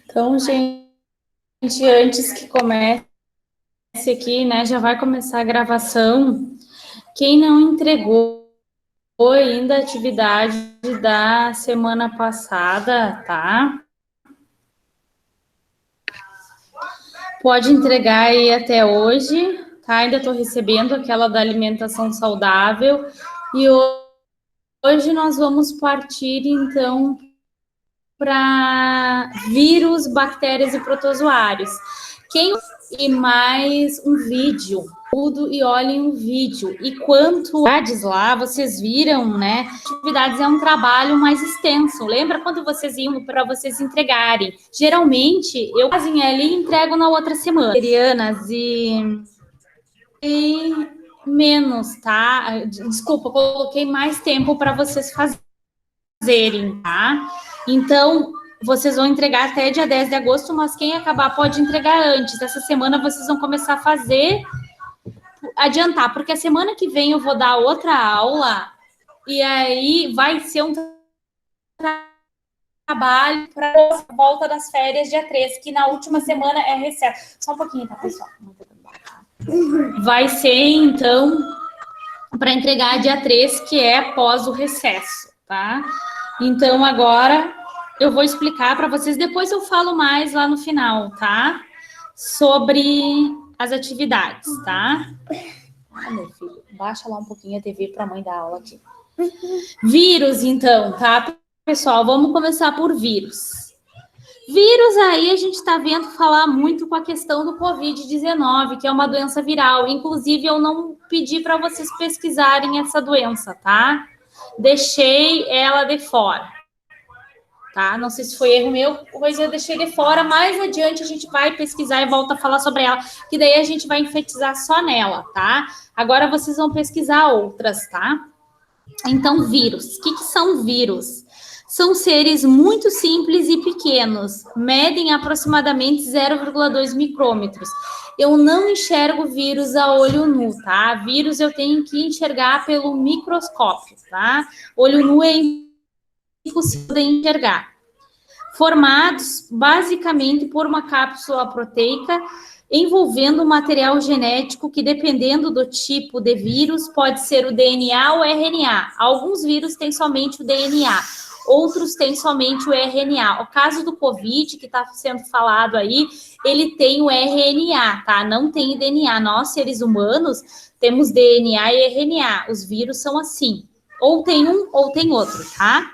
Então, gente, antes que comece aqui, né, já vai começar a gravação. Quem não entregou ainda a atividade da semana passada, tá? Pode entregar aí até hoje, tá? Ainda estou recebendo aquela da alimentação saudável. E hoje nós vamos partir, então, para vírus, bactérias e protozoários. Quem e mais um vídeo, tudo e olhem um vídeo. E quanto lá, vocês viram, né? Atividades é um trabalho mais extenso. Lembra quando vocês iam para vocês entregarem? Geralmente eu fazem ali e entrego na outra semana. Serianas e menos, tá? Desculpa, coloquei mais tempo para vocês fazerem, tá? Então, vocês vão entregar até dia 10 de agosto, mas quem acabar pode entregar antes. Essa semana vocês vão começar a fazer, adiantar, porque a semana que vem eu vou dar outra aula e aí vai ser um trabalho para a volta das férias dia 3, que na última semana é recesso. Só um pouquinho, tá, pessoal? Vai ser, então, para entregar dia 3, que é após o recesso, tá? Então, agora eu vou explicar para vocês, depois eu falo mais lá no final, tá? Sobre as atividades, tá? Ah, meu filho, baixa lá um pouquinho a TV para a mãe dar aula aqui. Vírus, então, tá, pessoal? Vamos começar por vírus. Vírus aí a gente está vendo falar muito com a questão do Covid-19, que é uma doença viral. Inclusive, eu não pedi para vocês pesquisarem essa doença, tá? Deixei ela de fora. Tá? Não sei se foi erro meu, mas eu deixei de fora. Mais adiante a gente vai pesquisar e volta a falar sobre ela, que daí a gente vai enfatizar só nela, tá? Agora vocês vão pesquisar outras, tá? Então, vírus. O que são vírus? São seres muito simples e pequenos, medem aproximadamente 0,2 micrômetros. Eu não enxergo vírus a olho nu, tá? Vírus eu tenho que enxergar pelo microscópio, tá? Olho nu é impossível de enxergar. Formados basicamente por uma cápsula proteica envolvendo um material genético que, dependendo do tipo de vírus, pode ser o DNA ou o RNA. Alguns vírus têm somente o DNA, outros têm somente o RNA. O caso do Covid, que está sendo falado aí, ele tem o RNA, tá? Não tem DNA. Nós, seres humanos, temos DNA e RNA. Os vírus são assim. Ou tem um ou tem outro, tá?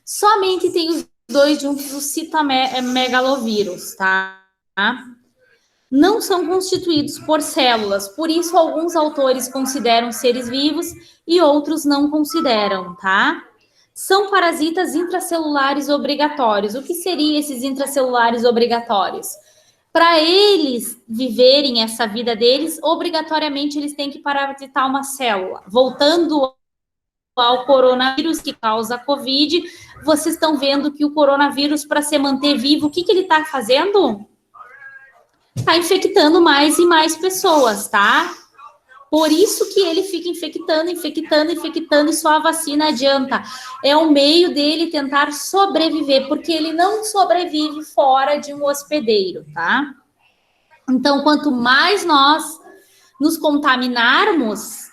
Somente tem os dois juntos, o citomegalovírus, tá? Não são constituídos por células, por isso alguns autores consideram seres vivos e outros não consideram, tá? São parasitas intracelulares obrigatórios. O que seriam esses intracelulares obrigatórios? Para eles viverem essa vida deles, obrigatoriamente eles têm que parasitar uma célula. Voltando ao coronavírus que causa a Covid, vocês estão vendo que o coronavírus, para se manter vivo, o que ele está fazendo? Está infectando mais e mais pessoas, tá? Por isso que ele fica infectando, e só a vacina adianta. É o meio dele tentar sobreviver, porque ele não sobrevive fora de um hospedeiro, tá? Então, quanto mais nós nos contaminarmos,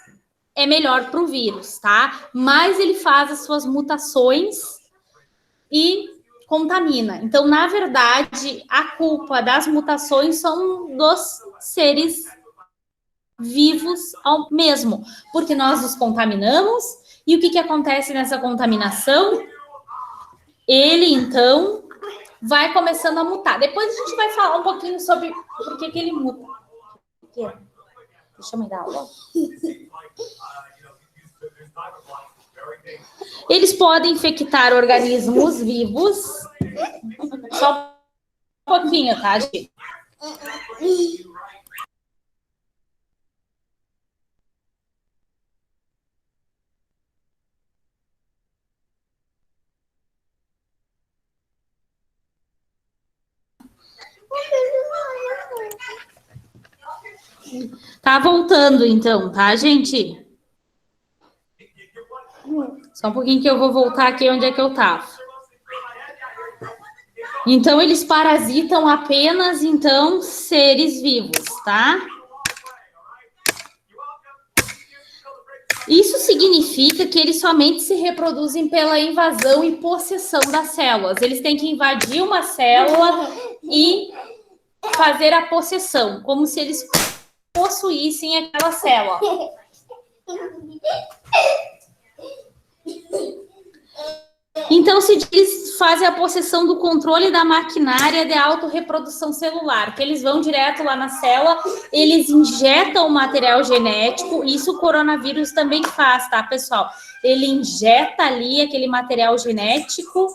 é melhor para o vírus, tá? Mais ele faz as suas mutações e contamina. Então, na verdade, a culpa das mutações são dos seres vivos ao mesmo, porque nós nos contaminamos e o que acontece nessa contaminação? Ele, então, vai começando a mutar. Depois a gente vai falar um pouquinho sobre por que ele muta. Deixa eu me dar aula. Eles podem infectar organismos vivos. Só um pouquinho, tá, gente? Tá voltando, então, tá, gente? Só um pouquinho que eu vou voltar aqui onde é que eu estava. Então, eles parasitam apenas, então, seres vivos, tá? Isso significa que eles somente se reproduzem pela invasão e possessão das células. Eles têm que invadir uma célula e fazer a possessão, como se eles possuíssem aquela célula. Então, se eles fazem a possessão do controle da maquinária de autorreprodução celular, que eles vão direto lá na célula, eles injetam o material genético, isso o coronavírus também faz, tá, pessoal? Ele injeta ali aquele material genético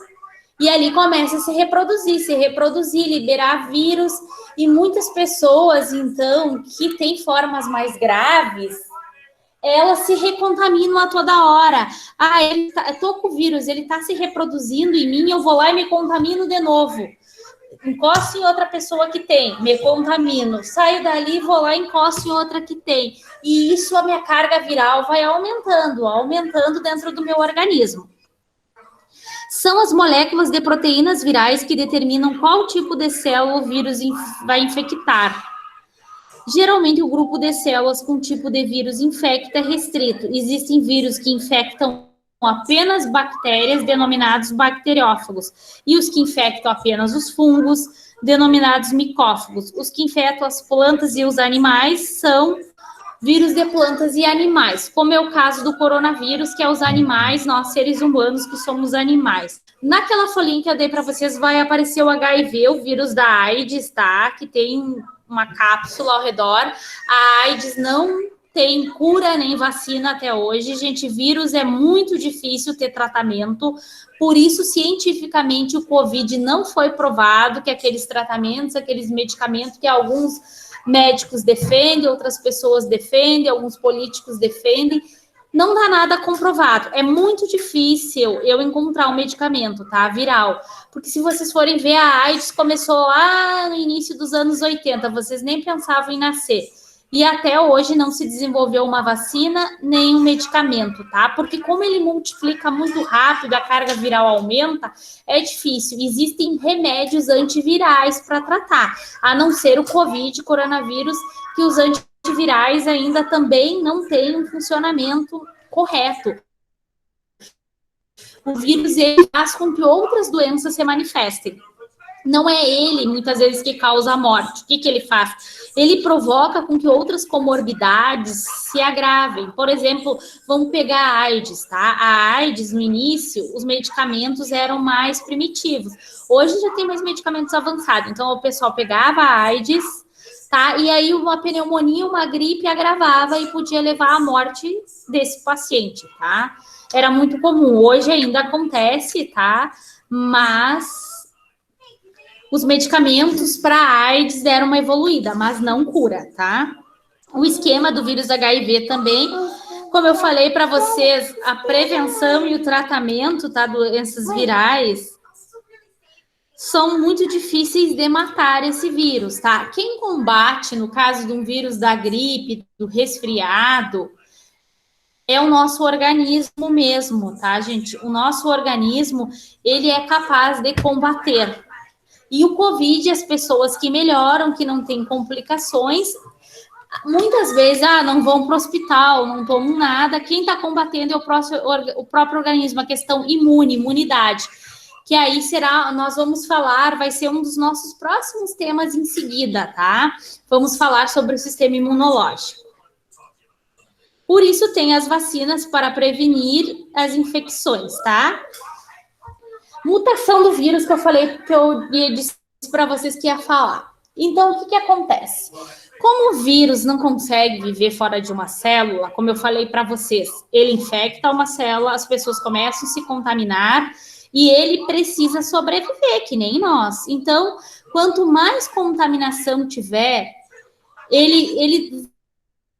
e ali começa a se reproduzir, liberar vírus, e muitas pessoas, então, que têm formas mais graves, elas se recontaminam a toda hora. Ah, eu tô com o vírus, ele tá se reproduzindo em mim, eu vou lá e me contamino de novo. Encosto em outra pessoa que tem, me contamino. Saio dali, vou lá e encosto em outra que tem. E isso, a minha carga viral vai aumentando dentro do meu organismo. São as moléculas de proteínas virais que determinam qual tipo de célula o vírus vai infectar. Geralmente, o grupo de células com tipo de vírus infecta é restrito. Existem vírus que infectam apenas bactérias, denominados bacteriófagos, e os que infectam apenas os fungos, denominados micófagos. Os que infectam as plantas e os animais são vírus de plantas e animais, como é o caso do coronavírus, que é os animais, nós seres humanos que somos animais. Naquela folhinha que eu dei para vocês vai aparecer o HIV, o vírus da AIDS, tá? Que tem uma cápsula ao redor. A AIDS não tem cura nem vacina até hoje. Gente, vírus é muito difícil ter tratamento. Por isso, cientificamente, o Covid não foi provado, que aqueles tratamentos, aqueles medicamentos que alguns médicos defendem, outras pessoas defendem, alguns políticos defendem, não dá nada comprovado. É muito difícil eu encontrar um medicamento, tá? Viral. Porque se vocês forem ver, a AIDS começou lá no início dos anos 80, vocês nem pensavam em nascer. E até hoje não se desenvolveu uma vacina nem um medicamento, tá? Porque como ele multiplica muito rápido, a carga viral aumenta, é difícil. Existem remédios antivirais para tratar, a não ser o Covid, coronavírus, que os antivirais ainda também não têm um funcionamento correto. O vírus ele faz com que outras doenças se manifestem. Não é ele, muitas vezes, que causa a morte. O que ele faz? Ele provoca com que outras comorbidades se agravem. Por exemplo, vamos pegar a AIDS, tá? A AIDS, no início, os medicamentos eram mais primitivos. Hoje já tem mais medicamentos avançados. Então, o pessoal pegava a AIDS, tá? E aí uma pneumonia, uma gripe agravava e podia levar à morte desse paciente, tá? Era muito comum. Hoje ainda acontece, tá? Mas os medicamentos para a AIDS deram uma evoluída, mas não cura, tá? O esquema do vírus HIV também, como eu falei para vocês, a prevenção e o tratamento, tá, doenças virais, são muito difíceis de matar esse vírus, tá? Quem combate, no caso de um vírus da gripe, do resfriado, é o nosso organismo mesmo, tá, gente? O nosso organismo, ele é capaz de combater. E o Covid, as pessoas que melhoram, que não têm complicações, muitas vezes, não vão para o hospital, não tomam nada. Quem está combatendo é o próprio organismo, a questão imunidade. Que aí nós vamos falar, vai ser um dos nossos próximos temas em seguida, tá? Vamos falar sobre o sistema imunológico. Por isso, tem as vacinas para prevenir as infecções, tá? Mutação do vírus que eu falei, que eu disse para vocês que ia falar. Então, o que acontece? Como o vírus não consegue viver fora de uma célula, como eu falei para vocês, ele infecta uma célula, as pessoas começam a se contaminar e ele precisa sobreviver, que nem nós. Então, quanto mais contaminação tiver, ele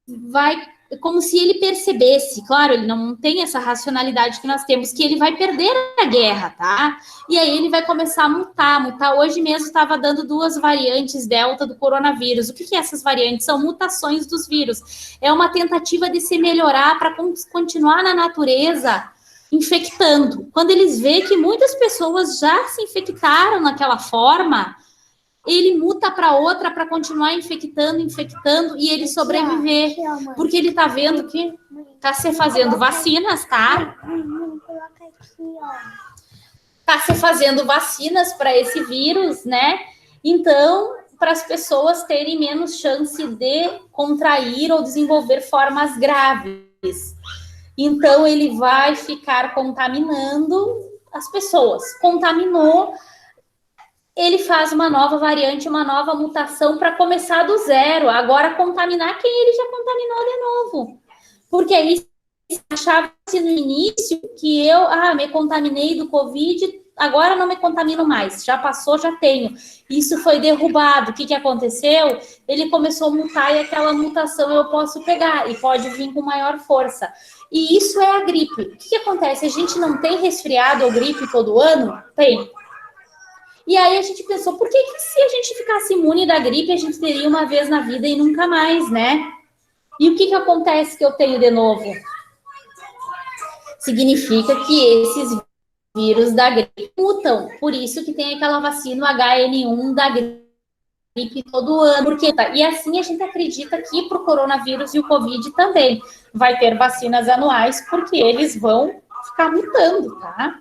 vai, como se ele percebesse, claro, ele não tem essa racionalidade que nós temos, que ele vai perder a guerra, tá? E aí ele vai começar a mutar. Hoje mesmo estava dando 2 variantes delta do coronavírus. O que essas variantes? São mutações dos vírus. É uma tentativa de se melhorar para continuar na natureza infectando. Quando eles veem que muitas pessoas já se infectaram naquela forma, ele muta para outra para continuar infectando e ele sobreviver. Porque ele está vendo que está se fazendo vacinas, tá? Está se fazendo vacinas para esse vírus, né? Então, para as pessoas terem menos chance de contrair ou desenvolver formas graves. Então, ele vai ficar contaminando as pessoas. Contaminou, ele faz uma nova variante, uma nova mutação para começar do zero. Agora, contaminar quem ele já contaminou de novo. Porque aí, achava-se no início que eu me contaminei do Covid, agora não me contamino mais. Já passou, já tenho. Isso foi derrubado. O que aconteceu? Ele começou a mutar e aquela mutação eu posso pegar e pode vir com maior força. E isso é a gripe. O que acontece? A gente não tem resfriado ou gripe todo ano? Tem. E aí a gente pensou, por que se a gente ficasse imune da gripe, a gente teria uma vez na vida e nunca mais, né? E o que acontece que eu tenho de novo? Significa que esses vírus da gripe mutam. Por isso que tem aquela vacina HN1 da gripe todo ano. E assim a gente acredita que para o coronavírus e o Covid também vai ter vacinas anuais, porque eles vão ficar mutando, tá?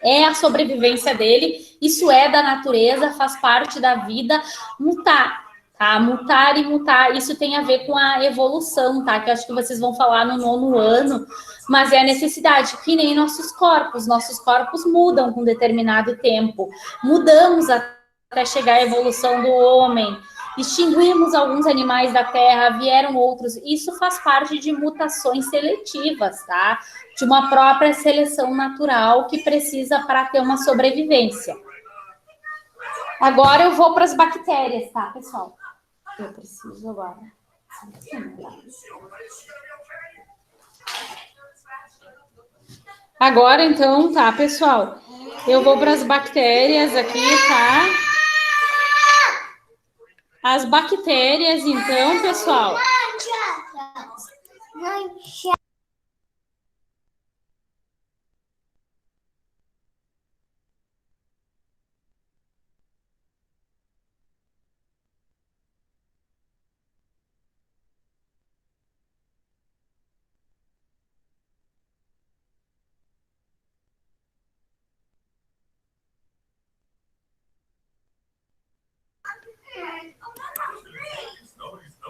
É a sobrevivência dele, isso é da natureza, faz parte da vida, mutar, tá? Mutar e mutar, isso tem a ver com a evolução, tá? Que eu acho que vocês vão falar no 9º ano, mas é a necessidade, que nem nossos corpos mudam com determinado tempo, mudamos até chegar à evolução do homem, extinguimos alguns animais da terra, vieram outros, isso faz parte de mutações seletivas, tá? De uma própria seleção natural que precisa para ter uma sobrevivência. Agora eu vou para as bactérias, tá, pessoal? Eu preciso agora. Agora, então, tá, pessoal? Eu vou para as bactérias aqui, tá? As bactérias, então, pessoal.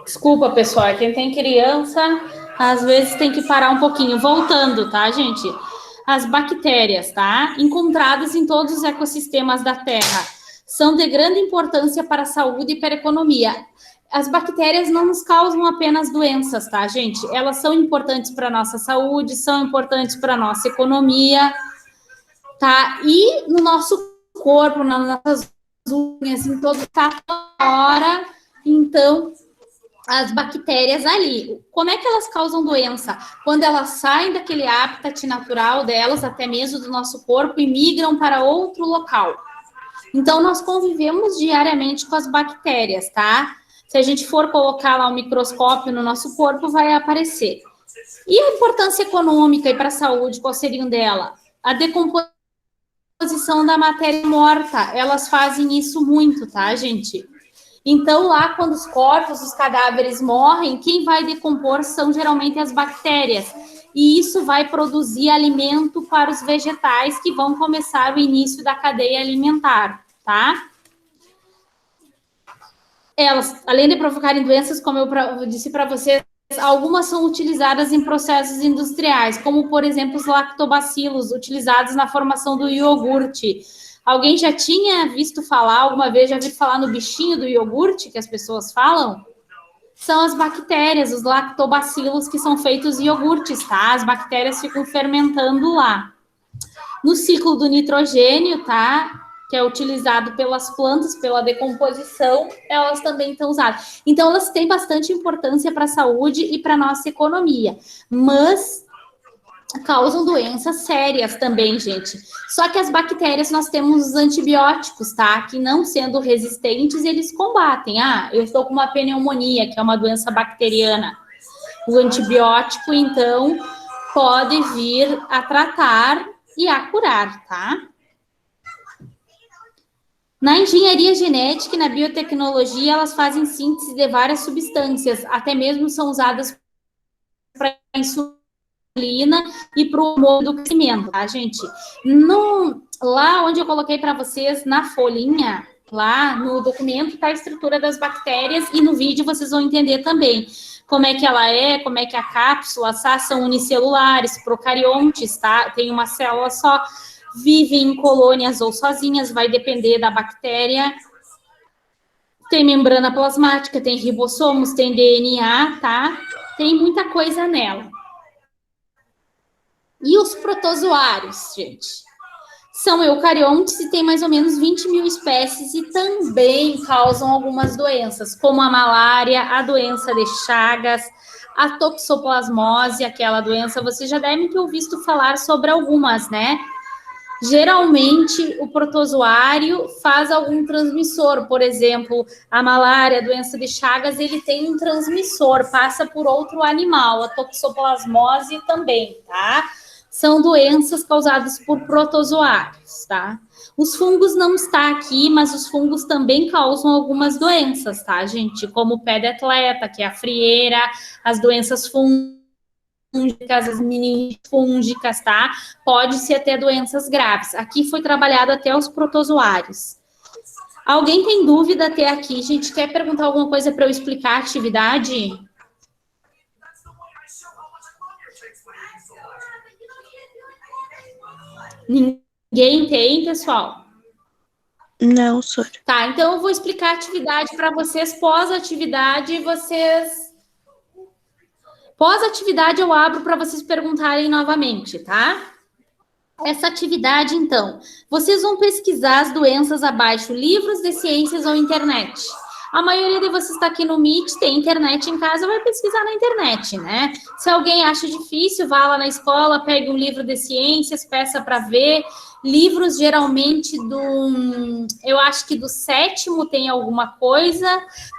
Desculpa, pessoal, quem tem criança, às vezes tem que parar um pouquinho. Voltando, tá, gente? As bactérias, tá? Encontradas em todos os ecossistemas da Terra. São de grande importância para a saúde e para a economia. As bactérias não nos causam apenas doenças, tá, gente? Elas são importantes para a nossa saúde, são importantes para a nossa economia, tá? E no nosso corpo, nas nossas unhas, em todo tá toda hora. Então, as bactérias ali, como é que elas causam doença? Quando elas saem daquele habitat natural delas, até mesmo do nosso corpo, e migram para outro local. Então, nós convivemos diariamente com as bactérias, tá? Se a gente for colocar lá um microscópio no nosso corpo, vai aparecer. E a importância econômica e para a saúde, qual seria um dela? A decomposição da matéria morta, elas fazem isso muito, tá, gente? Então, lá, quando os corpos, os cadáveres morrem, quem vai decompor são geralmente as bactérias. E isso vai produzir alimento para os vegetais que vão começar o início da cadeia alimentar, tá? Elas, além de provocarem doenças, como eu disse para vocês, algumas são utilizadas em processos industriais, como, por exemplo, os lactobacilos, utilizados na formação do iogurte. Alguém já tinha visto falar, alguma vez já viu falar no bichinho do iogurte que as pessoas falam? São as bactérias, os lactobacilos, que são feitos iogurtes, tá? As bactérias ficam fermentando lá. No ciclo do nitrogênio, tá? Que é utilizado pelas plantas, pela decomposição, elas também estão usadas. Então, elas têm bastante importância para a saúde e para a nossa economia. Mas causam doenças sérias também, gente. Só que as bactérias, nós temos os antibióticos, tá? Que não sendo resistentes, eles combatem. Eu estou com uma pneumonia, que é uma doença bacteriana. O antibiótico, então, pode vir a tratar e a curar, tá? Na engenharia genética e na biotecnologia, elas fazem síntese de várias substâncias, até mesmo são usadas para insulina e para o hormônio do crescimento, tá, gente? Lá onde eu coloquei para vocês, na folhinha, lá no documento, está a estrutura das bactérias e no vídeo vocês vão entender também como é que ela é, como é que a cápsula, são unicelulares, procariontes, tá? Tem uma célula só, vivem em colônias ou sozinhas, vai depender da bactéria. Tem membrana plasmática, tem ribossomos, tem DNA, tá? Tem muita coisa nela. E os protozoários, gente? São eucariontes e tem mais ou menos 20 mil espécies e também causam algumas doenças, como a malária, a doença de Chagas, a toxoplasmose, aquela doença, vocês já devem ter ouvido falar sobre algumas, né? Geralmente, o protozoário faz algum transmissor, por exemplo, a malária, a doença de Chagas, ele tem um transmissor, passa por outro animal, a toxoplasmose também, tá? São doenças causadas por protozoários, tá? Os fungos não está aqui, mas os fungos também causam algumas doenças, tá, gente? Como o pé de atleta, que é a frieira, as doenças fúngicas, as meningite fúngicas, tá? Pode ser até doenças graves. Aqui foi trabalhado até os protozoários. Alguém tem dúvida até aqui? Gente, quer perguntar alguma coisa para eu explicar a atividade? Ninguém tem, pessoal? Não, senhor. Tá, então eu vou explicar a atividade para vocês. Pós-atividade, Pós-atividade eu abro para vocês perguntarem novamente, tá? Essa atividade, então, vocês vão pesquisar as doenças abaixo, livros de ciências ou internet. A maioria de vocês está aqui no Meet, tem internet em casa, vai pesquisar na internet, né? Se alguém acha difícil, vá lá na escola, pegue um livro de ciências, peça para ver. Livros, geralmente, eu acho que do 7º tem alguma coisa.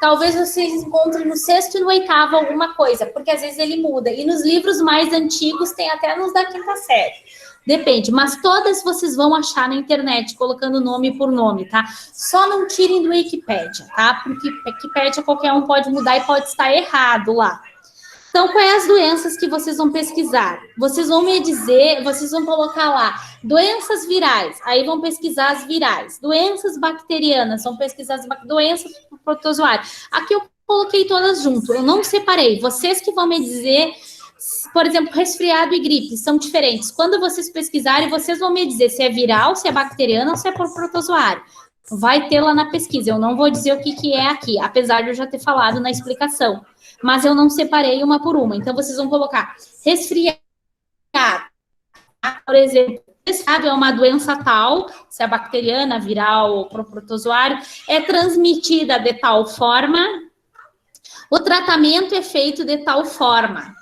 Talvez vocês encontrem no 6º e no 8º alguma coisa, porque às vezes ele muda. E nos livros mais antigos tem até nos da 5ª série. Depende, mas todas vocês vão achar na internet, colocando nome por nome, tá? Só não tirem do Wikipédia, tá? Porque Wikipédia qualquer um pode mudar e pode estar errado lá. Então, quais as doenças que vocês vão pesquisar? Vocês vão me dizer, vocês vão colocar lá, doenças virais, aí vão pesquisar as virais. Doenças bacterianas, vão pesquisar as doenças protozoárias. Aqui eu coloquei todas junto, eu não separei. Vocês que vão me dizer... Por exemplo, resfriado e gripe são diferentes. Quando vocês pesquisarem, vocês vão me dizer se é viral, se é bacteriana ou se é por protozoário. Vai ter lá na pesquisa. Eu não vou dizer o que é aqui, apesar de eu já ter falado na explicação. Mas eu não separei uma por uma. Então, vocês vão colocar resfriado. Por exemplo, resfriado é uma doença tal, se é bacteriana, viral ou por protozoário, é transmitida de tal forma, o tratamento é feito de tal forma.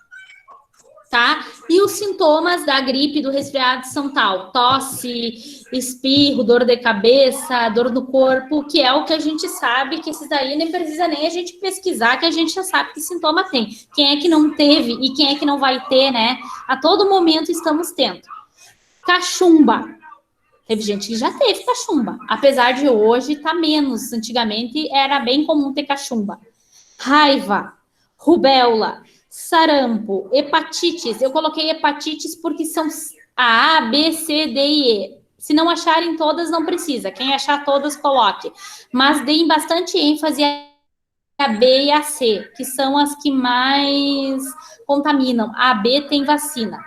Tá? E os sintomas da gripe, do resfriado são tal, tosse, espirro, dor de cabeça, dor no corpo, que é o que a gente sabe, que esses aí nem precisa nem a gente pesquisar, que a gente já sabe que sintoma tem. Quem é que não teve e quem é que não vai ter, né? A todo momento estamos tendo. Cachumba. Teve gente que já teve cachumba, apesar de hoje estar menos. Antigamente era bem comum ter cachumba. Raiva, rubéola, sarampo, hepatites. Eu coloquei hepatites porque são a B, C, D e E. Se não acharem todas, não precisa. Quem achar todas, coloque. Mas deem bastante ênfase a B e a C, que são as que mais contaminam. A B tem vacina.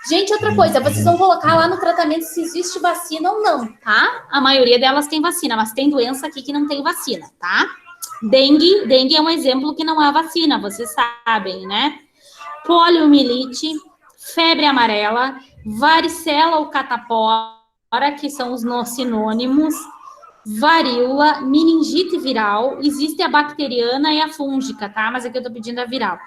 Gente, outra coisa, vocês vão colocar lá no tratamento se existe vacina ou não, tá? A maioria delas tem vacina, mas tem doença aqui que não tem vacina, tá? Dengue é um exemplo que não há vacina, vocês sabem, né? Poliomielite, febre amarela, varicela ou catapora, que são os sinônimos, varíola, meningite viral, existe a bacteriana e a fúngica, tá? Mas aqui eu tô pedindo a viral.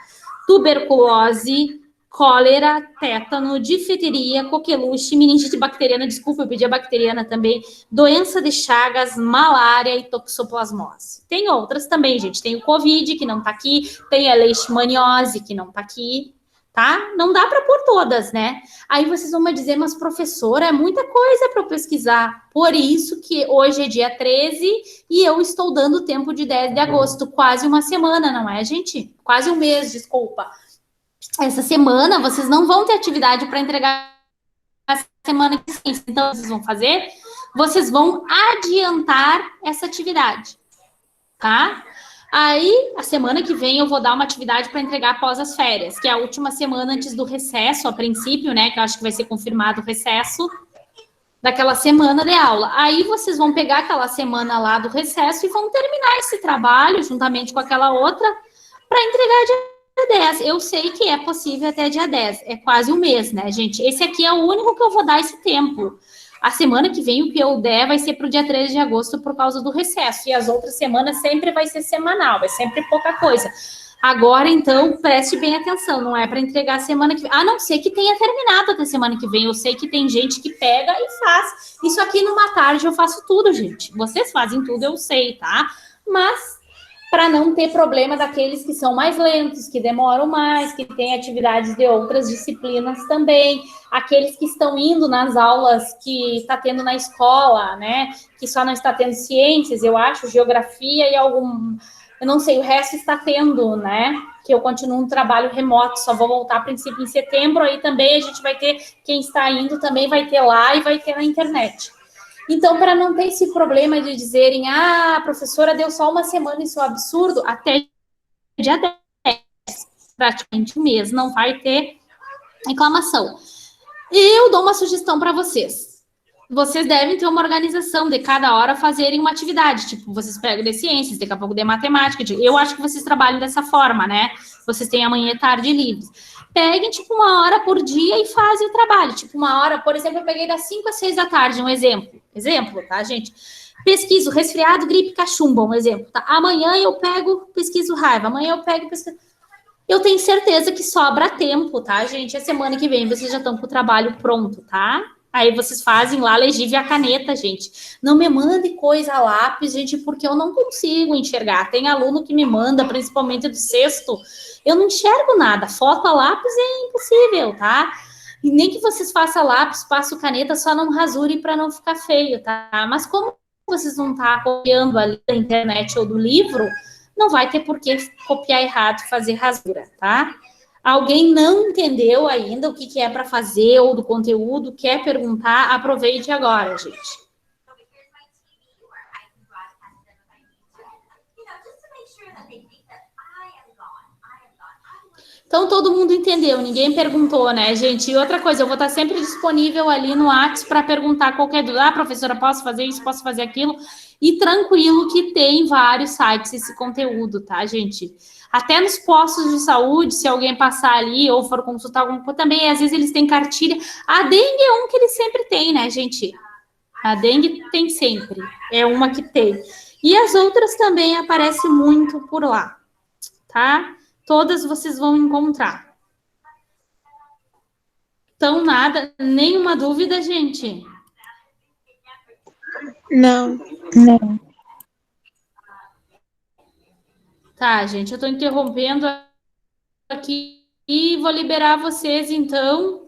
Tuberculose, cólera, tétano, difteria, coqueluche, meningite bacteriana, desculpa, eu pedi a bacteriana também, doença de Chagas, malária e toxoplasmose. Tem outras também, gente, tem o Covid, que não tá aqui, tem a leishmaniose, que não tá aqui, tá? Não dá para pôr todas, né? Aí vocês vão me dizer, mas professora, é muita coisa para eu pesquisar. Por isso que hoje é dia 13 e eu estou dando tempo de 10 de agosto, quase uma semana, não é, gente? Quase um mês, desculpa. Essa semana vocês não vão ter atividade para entregar a semana que vem. Então, vocês vão fazer? Vocês vão adiantar essa atividade, tá? Aí, a semana que vem, eu vou dar uma atividade para entregar após as férias, que é a última semana antes do recesso, a princípio, né? Que eu acho que vai ser confirmado o recesso daquela semana de aula. Aí, vocês vão pegar aquela semana lá do recesso e vão terminar esse trabalho, juntamente com aquela outra, para entregar dia 10. Eu sei que é possível até dia 10. É quase um mês, né, gente? Esse aqui é o único que eu vou dar esse tempo. A semana que vem, o que eu der vai ser para o dia 13 de agosto por causa do recesso. E as outras semanas sempre vai ser semanal, é sempre pouca coisa. Agora, então, preste bem atenção, não é para entregar a semana que vem. A não ser que tenha terminado até semana que vem. Eu sei que tem gente que pega e faz. Isso aqui numa tarde eu faço tudo, gente. Vocês fazem tudo, eu sei, tá? Mas para não ter problema daqueles que são mais lentos, que demoram mais, que têm atividades de outras disciplinas também, aqueles que estão indo nas aulas que está tendo na escola, né? Que só não está tendo ciências, eu acho, geografia e algum, eu não sei, o resto está tendo, né? Que eu continuo um trabalho remoto, só vou voltar a princípio em setembro, aí também a gente vai ter, quem está indo também vai ter lá e vai ter na internet. Então, para não ter esse problema de dizerem, a professora deu só uma semana, isso é um absurdo, até dia 10, praticamente um mês, não vai ter reclamação. E eu dou uma sugestão para vocês. Vocês devem ter uma organização de cada hora fazerem uma atividade, tipo, vocês pegam de ciências, daqui a pouco de matemática, eu acho que vocês trabalham dessa forma, né? Vocês têm amanhã e tarde livres. Peguem, tipo, uma hora por dia e fazem o trabalho. Tipo, uma hora, por exemplo, eu peguei das 5 às 6 da tarde, um exemplo. Exemplo, tá, gente? Pesquiso resfriado, gripe, cachumba, um exemplo, tá? Amanhã eu pego, pesquiso raiva. Amanhã eu pego, pesquiso... Eu tenho certeza que sobra tempo, tá, gente? A semana que vem vocês já estão com o trabalho pronto, tá? Aí vocês fazem lá, legível a caneta, gente. Não me mande coisa a lápis, gente, porque eu não consigo enxergar. Tem aluno que me manda, principalmente do sexto, eu não enxergo nada. Foto a lápis é impossível, tá? E nem que vocês façam lápis, passem caneta, só não rasure para não ficar feio, tá? Mas como vocês não estão copiando ali da internet ou do livro, não vai ter por que copiar errado e fazer rasura, tá? Alguém não entendeu ainda o que é para fazer ou do conteúdo, quer perguntar, aproveite agora, gente. Então, todo mundo entendeu, ninguém perguntou, né, gente? E outra coisa, eu vou estar sempre disponível ali no WhatsApp para perguntar qualquer dúvida. Ah, professora, posso fazer isso, posso fazer aquilo? E tranquilo que tem vários sites esse conteúdo, tá, gente? Até nos postos de saúde, se alguém passar ali ou for consultar alguma coisa, também, às vezes eles têm cartilha. A dengue é um que eles sempre têm, né, gente? A dengue tem sempre, é uma que tem. E as outras também aparecem muito por lá, tá? Todas vocês vão encontrar. Então, nada, nenhuma dúvida, gente? Não. Tá, gente, eu tô interrompendo aqui e vou liberar vocês, então,